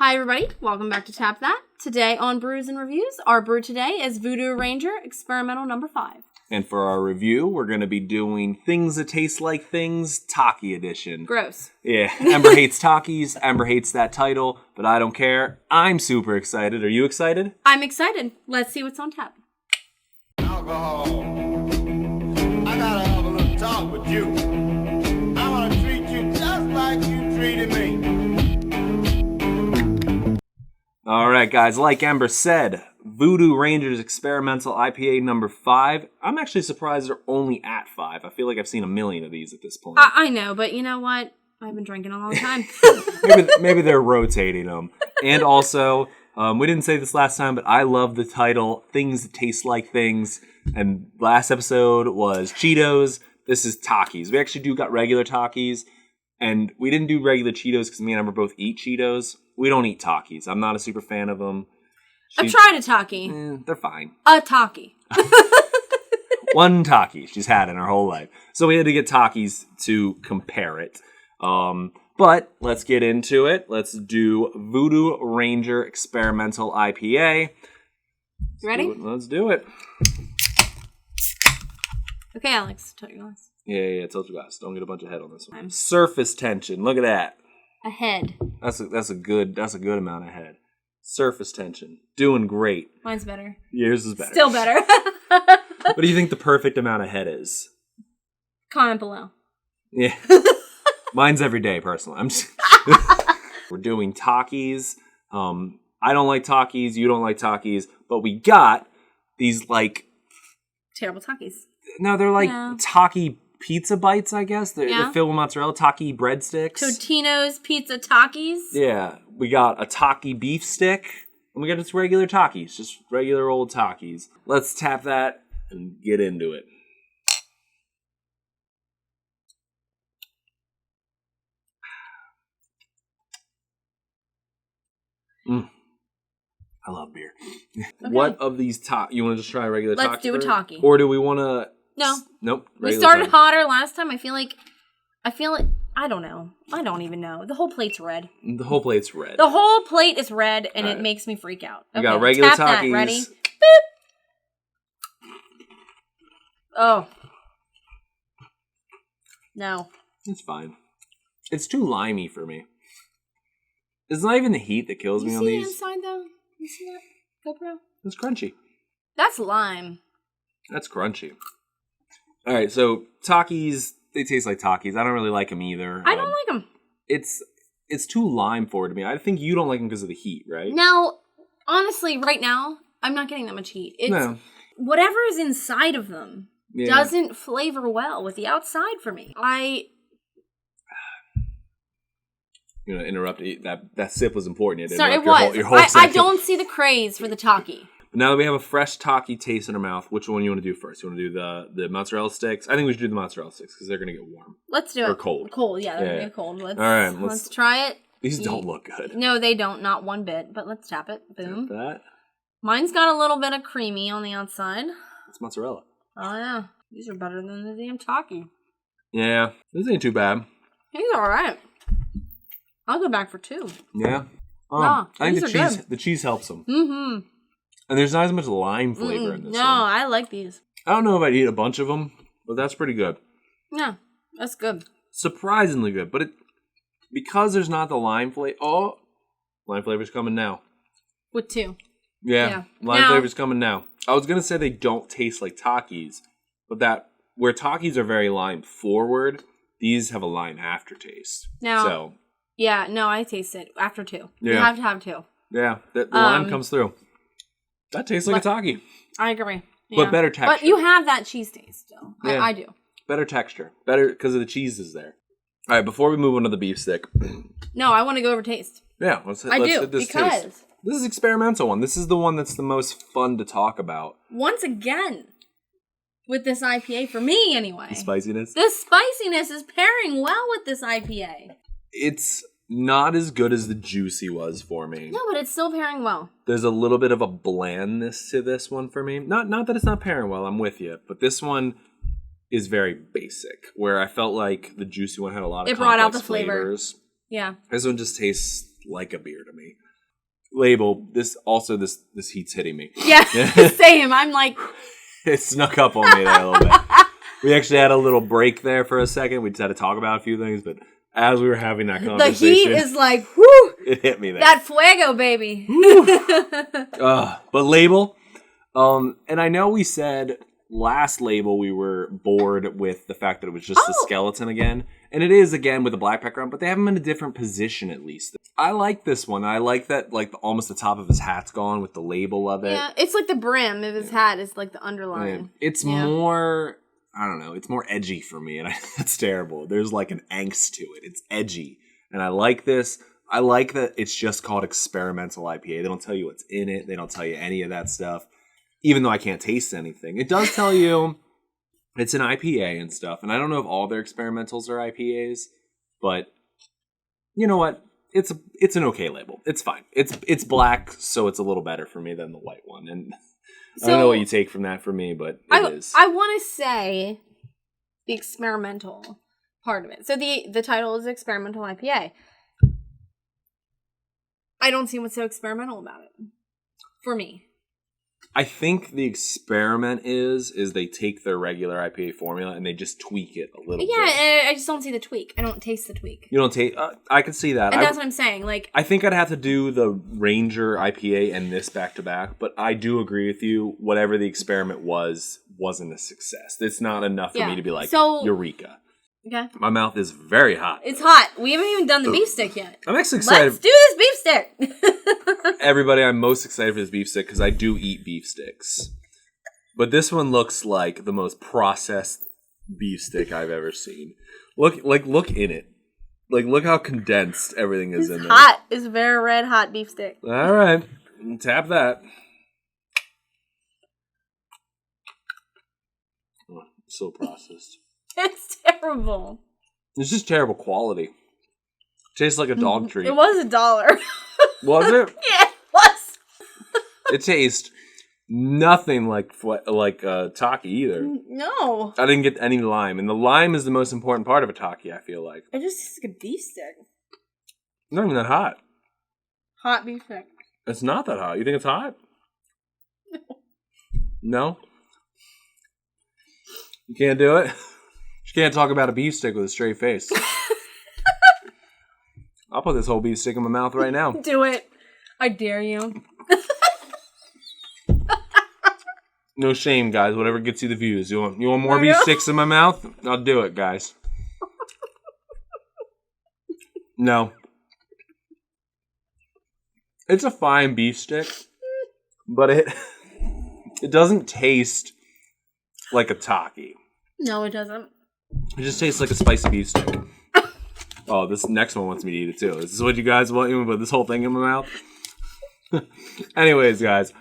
Hi everybody, welcome back to Tap That. Today on Brews and Reviews, our brew today is Voodoo Ranger Xperimental number 5. And for our review, we're going to be doing Things That Taste Like Things, Taki edition. Gross. Yeah, Ember hates Takis, Ember hates that title, but I don't care. I'm super excited. Are you excited? I'm excited. Let's see what's on tap. Alcohol. I gotta have a little talk with you. I wanna treat you just like you treated me. All right, guys, like Ember said, Voodoo Rangers Xperimental IPA number 5. I'm actually surprised they're only at 5. I feel like I've seen a million of these at this point. I know, but you know what? I've been drinking a long time. maybe they're rotating them. And also, we didn't say this last time, but I love the title, Things That Taste Like Things. And last episode was Cheetos. This is Takis. We actually got regular Takis. And we didn't do regular Cheetos because me and Ember both eat Cheetos. We don't eat Takis. I'm not a super fan of them. I've tried a Taki. They're fine. A Taki. One Taki she's had in her whole life. So we had to get Takis to compare it. But let's get into it. Let's do Voodoo Ranger Xperimental IPA. You ready? Let's do it. Okay, Alex, tell your glass. Yeah, tilt your glass. Don't get a bunch of head on this one. Surface tension. Look at that. A head. That's a good amount of head. Surface tension. Doing great. Mine's better. Yours is better. Still better. What do you think the perfect amount of head is? Comment below. Yeah. Mine's every day, personally. We're doing Takis. I don't like Takis. You don't like Takis. But we got these, like... Terrible Takis. No, they're like Taki pizza bites, I guess. They're filled with mozzarella. Taki breadsticks. Totino's Pizza Takis. Yeah. We got a Taki beef stick. And we got just regular Takis. Just regular old Takis. Let's tap that and get into it. I love beer. Okay. What of these you want to just try a regular Taki? Let's do a Taki. Or do we want to... No. Nope. We started hotter last time. I feel like... I don't know. I don't even know. The whole plate's red. The whole plate's red. The whole plate is red, and it makes me freak out. Okay, we got regular tap Takis. That. Ready? Boop. Oh. No. It's fine. It's too limey for me. It's not even the heat that kills me on these. You see the inside, though? You see that, GoPro? It's crunchy. That's lime. That's crunchy. All right, so Takis, they taste like Takis. I don't really like them either. I don't like them. It's too lime forward to me. I think you don't like them because of the heat, right? Now, honestly, right now, I'm not getting that much heat. It's whatever is inside of them doesn't flavor well with the outside for me. You know, interrupt. That sip was important. Sorry, it was. I don't see the craze for the Taki. Now that we have a fresh Taki taste in our mouth, which one you want to do first? You want to do the mozzarella sticks? I think we should do the mozzarella sticks because they're going to get warm. Let's do it. Or cold. Cold, yeah, they're going to get cold. All right, let's try it. These don't look good. No, they don't. Not one bit. But let's tap it. Boom. Tap that. Mine's got a little bit of creamy on the outside. It's mozzarella. Oh, yeah. These are better than the damn Taki. Yeah, this ain't too bad. These are all right. I'll go back for 2. Yeah. I think the cheese helps them. Mm-hmm. And there's not as much lime flavor in this one. No, I like these. I don't know if I'd eat a bunch of them, but that's pretty good. Yeah, that's good. Surprisingly good, but because there's not the lime flavor. Oh, lime flavor's coming now. With 2. Yeah. Lime flavor's coming now. I was gonna say they don't taste like Takis, but where Takis are very lime forward, these have a lime aftertaste. Now, yeah, no, I taste it after 2. Yeah. You have to have 2. Yeah, the lime comes through. That tastes like a Taki. I agree. Yeah. But better texture. But you have that cheese taste still. Yeah. I do. Better texture. Better because of the cheese is there. All right, before we move on to the beef stick. No, I want to go over taste. Yeah, let's hit this because taste. This is Xperimental one. This is the one that's the most fun to talk about. Once again, with this IPA, for me anyway. The spiciness? The spiciness is pairing well with this IPA. It's not as good as the juicy was for me. No, but it's still pairing well. There's a little bit of a blandness to this one for me. Not that it's not pairing well, I'm with you. But this one is very basic, where I felt like the juicy one had a lot of it brought out the flavors. Yeah. This one just tastes like a beer to me. label. This heat's hitting me. Yeah, same. I'm like... It snuck up on me there a little bit. We actually had a little break there for a second. We just had to talk about a few things, but as we were having that conversation... The heat is like, whoo! It hit me there. That Fuego, baby. But label, and I know we said last label we were bored with the fact that it was just the skeleton again, and it is again with the black background, but they have him in a different position at least. I like this one. I like that, like almost the top of his hat's gone with the label of it. Yeah, it's like the brim of his hat is like the underline. It's more, I don't know, it's more edgy for me, and it's terrible. There's like an angst to it. It's edgy, and I like this. I like that it's just called Xperimental IPA. They don't tell you what's in it. They don't tell you any of that stuff. Even though I can't taste anything. It does tell you it's an IPA and stuff. And I don't know if all their experimentals are IPAs. But you know what? It's an okay label. It's fine. It's black, so it's a little better for me than the white one. And I don't know what you take from that for me, but it is. I want to say the experimental part of it. So the title is Experimental IPA. I don't see what's so experimental about it. For me. I think the experiment is they take their regular IPA formula and they just tweak it a little bit. Yeah, I just don't see the tweak. I don't taste the tweak. You don't taste... I can see that. And that's what I'm saying. Like, I think I'd have to do the Ranger IPA and this back-to-back, but I do agree with you. Whatever the experiment wasn't a success. It's not enough for me to be like, Eureka. Okay. My mouth is very hot. It's hot. We haven't even done the beef stick yet. I'm actually excited. Let's do this beef stick. Everybody, I'm most excited for this beef stick because I do eat beef sticks. But this one looks like the most processed beef stick I've ever seen. Look in it. Like, look how condensed everything is in there. Hot. It's a very red hot beef stick. All right. Tap that. Oh, so processed. It's terrible. It's just terrible quality. Tastes like a dog treat. It was $1. Was it? Yeah, it was. It tastes nothing like Taki either. No. I didn't get any lime. And the lime is the most important part of a Taki, I feel like. It just tastes like a beef stick. Not even that hot. Hot beef stick. It's not that hot. You think it's hot? No? You can't do it? You can't talk about a beef stick with a straight face. I'll put this whole beef stick in my mouth right now. Do it. I dare you. No shame, guys. Whatever gets you the views. You want more beef sticks in my mouth? I'll do it, guys. No. It's a fine beef stick, but it doesn't taste like a Taki. No, it doesn't. It just tastes like a spicy beef stick. Oh, this next one wants me to eat it too. Is this what you guys want? You want to put this whole thing in my mouth? Anyways, guys.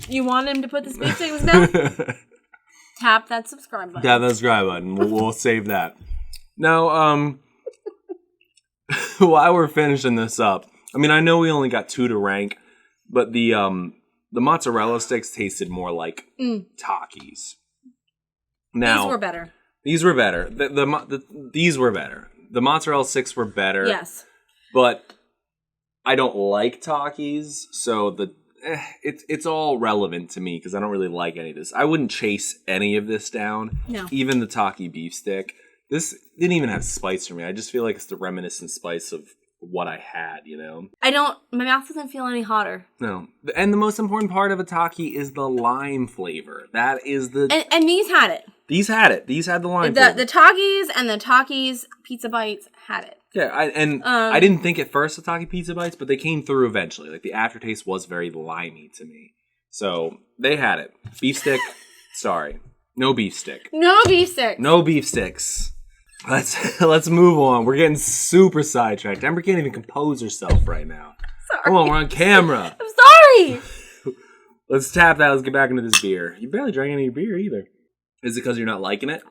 You want him to put this beef stick down? Tap that subscribe button. Tap that subscribe button. We'll save that. Now, while we're finishing this up, I mean, I know we only got 2 to rank, but the mozzarella sticks tasted more like Takis. Now, these were better. These were better. These were better. The mozzarella sticks were better. Yes. But I don't like Takis, so it's all relevant to me because I don't really like any of this. I wouldn't chase any of this down. No. Even the Taki beef stick. This didn't even have spice for me. I just feel like it's the reminiscent spice of what I had, you know? My mouth doesn't feel any hotter. No. And the most important part of a Taki is the lime flavor. That is the... And these had it. These had it. These had the lime flavor. The Takis and the Takis Pizza Bites had it. Yeah, I didn't think at first the Taki Pizza Bites, but they came through eventually. Like, the aftertaste was very limey to me. So, they had it. Beef stick, sorry. No beef stick. No beef stick. No beef sticks. Let's move on. We're getting super sidetracked. Amber can't even compose herself right now. Sorry. Come on, we're on camera. I'm sorry. Let's tap that. Let's get back into this beer. You barely drank any beer either. Is it because you're not liking it?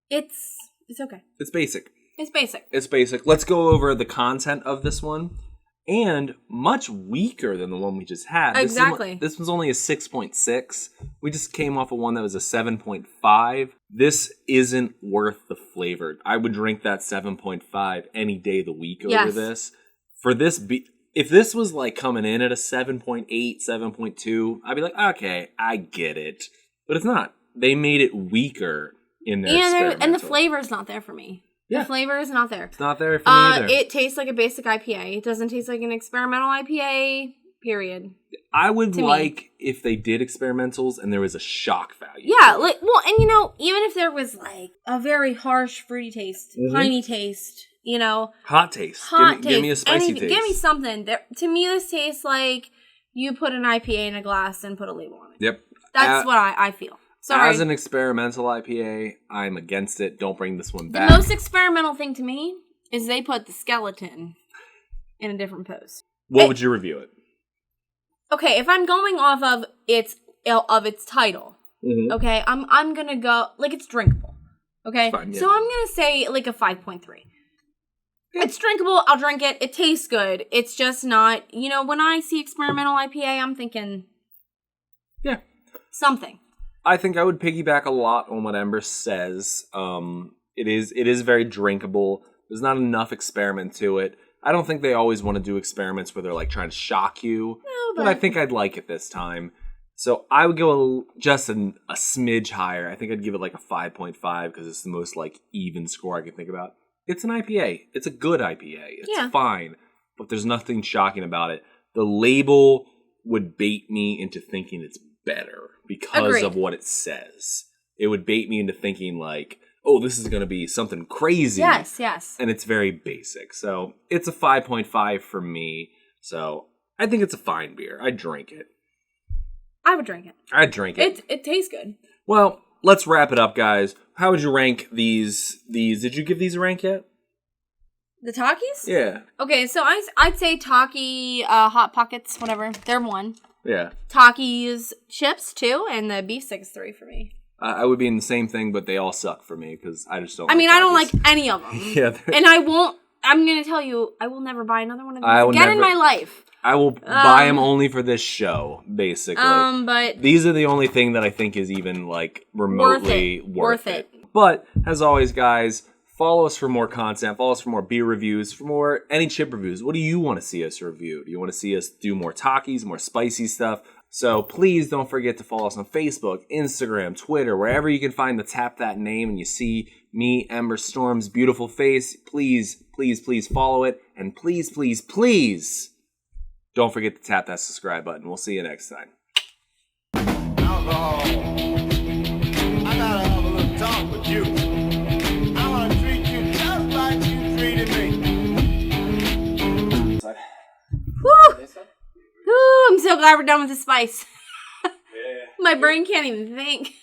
It's okay. It's basic. It's basic. It's basic. Let's go over the content of this one. And much weaker than the one we just had. Exactly. This one's only a 6.6. We just came off of one that was a 7.5. This isn't worth the flavor. I would drink that 7.5 any day of the week over this. For this, if this was like coming in at a 7.8, 7.2, I'd be like, okay, I get it. But it's not. They made it weaker in their experimental. And the flavor's not there for me. Yeah. The flavor is not there. It's not there for me either. It tastes like a basic IPA. It doesn't taste like an experimental IPA, period. I would like if they did experimentals and there was a shock value. Yeah, and even if there was like a very harsh fruity taste, piney taste, hot taste. Give me a spicy taste. Give me something. To me, this tastes like you put an IPA in a glass and put a label on it. Yep. That's what I feel. Sorry. As an experimental IPA, I'm against it. Don't bring this one back. The most experimental thing to me is they put the skeleton in a different pose. What would you review it? Okay, if I'm going off of its title, okay, I'm gonna go like it's drinkable. Okay, fine, yeah. So I'm gonna say like a 5.3. Yeah. It's drinkable. I'll drink it. It tastes good. It's just not. When I see experimental IPA, I'm thinking, something. I think I would piggyback a lot on what Ember says. It is very drinkable. There's not enough experiment to it. I don't think they always want to do experiments where they're like trying to shock you. No, but I think I'd like it this time. So I would go just a smidge higher. I think I'd give it like a 5.5 because it's the most like even score I can think about. It's an IPA. It's a good IPA. It's fine, but there's nothing shocking about it. The label would bait me into thinking it's better because of what it says. It would bait me into thinking like, oh, this is going to be something crazy. Yes. And it's very basic. So it's a 5.5 for me. So I think it's a fine beer. I'd drink it. I would drink it. I'd drink it. It tastes good. Well, let's wrap it up, guys. How would you rank these? Did you give these a rank yet? The Takis? Yeah. Okay, so I'd say Taki Hot Pockets, whatever. They're 1. Yeah. Takis chips 2, and the beef stick is 3 for me. I would be in the same thing, but they all suck for me because I just don't. I mean, I don't like any of them. Yeah. And I won't. I'm gonna tell you, I will never buy another one of these again in my life. I will buy them only for this show, basically. But these are the only thing that I think is even like remotely worth it. But as always, guys, follow us for more content. Follow us for more beer reviews, for more any chip reviews. What do you want to see us review? Do you want to see us do more Takis, more spicy stuff? So please don't forget to follow us on Facebook, Instagram, Twitter, wherever you can find the Tap That Name and you see me, Ember Storm's beautiful face. Please, please, please follow it. And please, please, please don't forget to tap that subscribe button. We'll see you next time. Alcohol. I gotta have a little talk with you. I wanna treat you just like you treated me. whew, I'm so glad we're done with the spice. My brain can't even think.